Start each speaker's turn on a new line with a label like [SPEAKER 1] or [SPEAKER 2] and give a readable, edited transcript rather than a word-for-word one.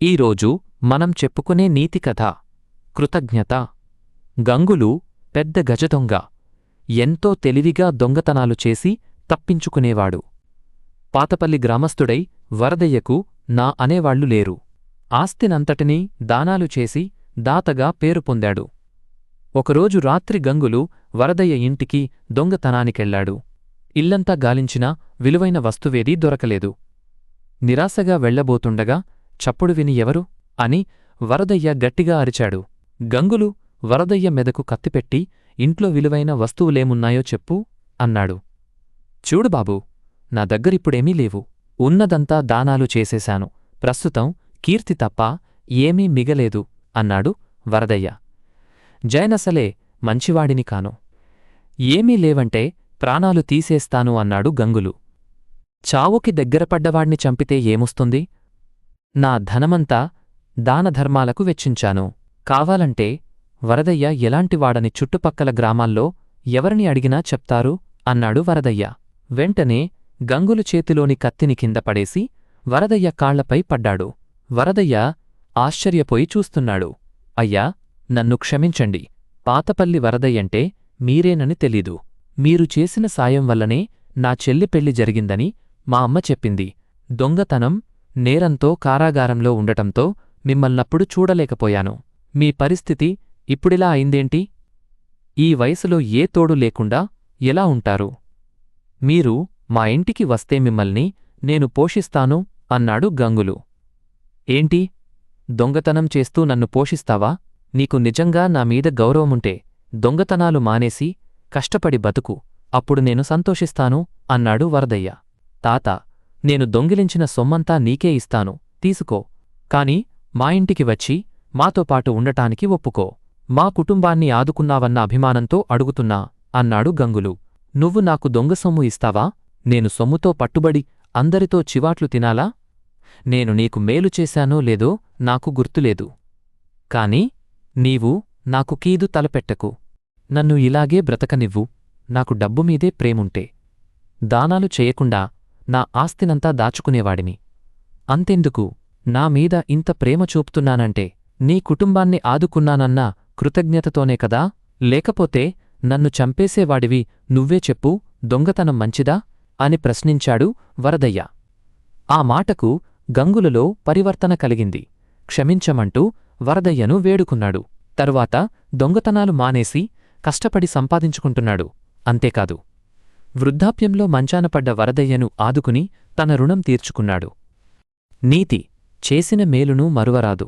[SPEAKER 1] ఈరోజు మనం చెప్పుకునే నీతి కథ కృతజ్ఞత. గంగులు పెద్ద గజదొంగ. ఎంతో తెలివిగా దొంగతనాలు చేసి తప్పించుకునేవాడు. పాతపల్లి గ్రామస్థుడై వరదయ్యకు నా అనేవాళ్లు లేరు. ఆస్తినంతటినీ దానాలు చేసి దాతగా పేరు పొందాడు. ఒకరోజు రాత్రి గంగులు వరదయ్య ఇంటికి దొంగతనానికెళ్లాడు. ఇల్లంతా గాలించినా విలువైన వస్తువేదీ దొరకలేదు. నిరాశగా వెళ్లబోతుండగా చప్పుడు విని ఎవరు అని వరదయ్య గట్టిగా అరిచాడు. గంగులు వరదయ్య మెదకు కత్తిపెట్టి ఇంట్లో విలువైన వస్తువులేమున్నాయో చెప్పు అన్నాడు. చూడు బాబూ, నా దగ్గరిప్పుడేమీ లేవు. ఉన్నదంతా దానాలు చేసేశాను. ప్రస్తుతం కీర్తి తప్ప ఏమీ మిగలేదు అన్నాడు వరదయ్య. జైనసలే మంచివాడిని కాను. ఏమీ లేవంటే ప్రాణాలు తీసేస్తాను అన్నాడు గంగులు. చావుకి దగ్గరపడ్డవాణ్ణి చంపితే ఏమొస్తుంది? నా ధనమంతా దానధర్మాలకు వెచ్చించాను. కావాలంటే వరదయ్య ఎలాంటివాడని చుట్టుపక్కల గ్రామాల్లో ఎవరిని అడిగినా చెప్తారు అన్నాడు వరదయ్య. వెంటనే గంగులు చేతిలోని కత్తిని కింద పడేసి వరదయ్య కాళ్లపై పడ్డాడు. వరదయ్య ఆశ్చర్యపోయి చూస్తున్నాడు. అయ్యా, నన్ను క్షమించండి. పాతపల్లి వరదయ్యంటే మీరేనని తెలీదు. మీరు చేసిన సాయం వల్లనే నా చెల్లి పెళ్లి జరిగిందని మా అమ్మ చెప్పింది. దొంగతనం నేరంతో కారాగారంలో ఉండటంతో మిమ్మల్నప్పుడు చూడలేకపోయాను. మీ పరిస్థితి ఇప్పుడిలా అయిందేంటి? ఈ వయసులో ఏ తోడు లేకుండా ఎలా ఉంటారు? మీరు మా ఇంటికి వస్తే మిమ్మల్ని నేను పోషిస్తాను అన్నాడు గంగులు. ఏంటి, దొంగతనం చేస్తూ నన్ను పోషిస్తావా? నీకు నిజంగా నామీద గౌరవముంటే దొంగతనాలు మానేసి కష్టపడి బతుకు. అప్పుడు నేను సంతోషిస్తాను అన్నాడు వరదయ్య. తాత, నేను దొంగిలించిన సొమ్మంతా నీకే ఇస్తాను, తీసుకో. కాని మా ఇంటికి వచ్చి మాతోపాటు ఉండటానికి ఒప్పుకో. మా కుటుంబాన్ని ఆదుకున్నావన్న అభిమానంతో అడుగుతున్నా అన్నాడు గంగులు. నువ్వు నాకు దొంగ సొమ్ము ఇస్తావా? నేను సొమ్ముతో పట్టుబడి అందరితో చివాట్లు తినాలా? నేను నీకు మేలు చేశానో లేదో నాకు గుర్తులేదు. కాని నీవు నాకు కీదు తలపెట్టకు. నన్ను ఇలాగే బ్రతకనివ్వు. నాకు డబ్బుమీదే ప్రేముంటే దానాలు చేయకుండా నా ఆస్తినంతా దాచుకునేవాడిని. అంతెందుకు, నా మీద ఇంత ప్రేమ చూపుతున్నానంటే నీ కుటుంబాన్ని ఆదుకున్నానన్న కృతజ్ఞతతోనే కదా? లేకపోతే నన్ను చంపేసేవాడివి నువ్వే చెప్పు. దొంగతనం మంచిదా అని ప్రశ్నించాడు వరదయ్య. ఆ మాటకు గంగులలో పరివర్తన కలిగింది. క్షమించమంటూ వరదయ్యను వేడుకున్నాడు. తరువాత దొంగతనాలు మానేసి కష్టపడి సంపాదించుకుంటున్నాడు. అంతేకాదు, వృద్ధాప్యంలో మంచానపడ్డ వరదయ్యను ఆదుకుని తన రుణం తీర్చుకున్నాడు. నీతి: చేసిన మేలును మరువరాదు.